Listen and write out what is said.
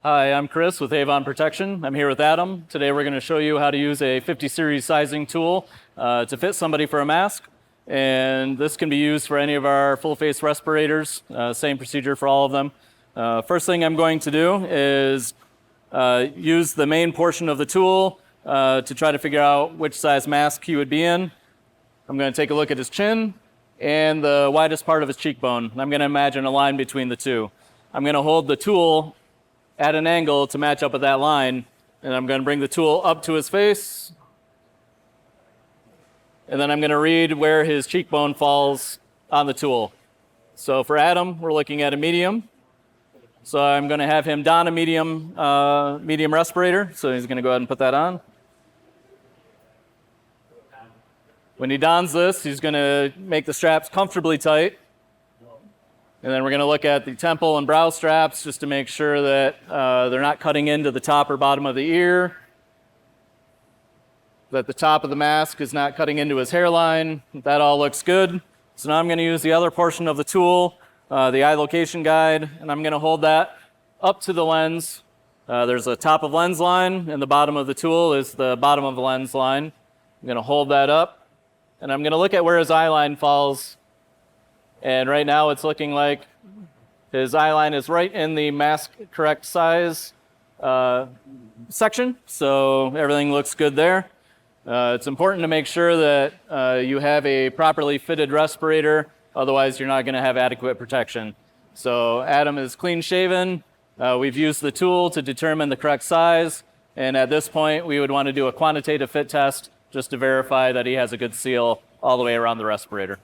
Hi, I'm Chris with Avon Protection. I'm here with Adam. Today we're going to show you how to use a 50 series sizing tool to fit somebody for a mask. And this can be used for any of our full face respirators. Same procedure for all of them. First thing I'm going to do is use the main portion of the tool to try to figure out which size mask he would be in. I'm going to take a look at his chin and the widest part of his cheekbone. I'm going to imagine a line between the two. I'm going to hold the tool at an angle to match up with that line, and I'm going to bring the tool up to his face, and then I'm going to read where his cheekbone falls on the tool. So for Adam, we're looking at a medium. So I'm going to have him don a medium respirator. So he's going to go ahead and put that on. When he dons this, he's going to make the straps comfortably tight. And then we're going to look at the temple and brow straps just to make sure that they're not cutting into the top or bottom of the ear, that the top of the mask is not cutting into his hairline. That all looks good. So now I'm going to use the other portion of the tool, the eye location guide, and I'm going to hold that up to the lens. There's a top of lens line, and the bottom of the tool is the bottom of the lens line. I'm going to hold that up, and I'm going to look at where his eye line falls. And right now it's looking like his eye line is right in the mask correct size section. So everything looks good there. It's important to make sure that you have a properly fitted respirator. Otherwise, you're not going to have adequate protection. So Adam is clean shaven. We've used the tool to determine the correct size. And at this point, we would want to do a quantitative fit test just to verify that he has a good seal all the way around the respirator.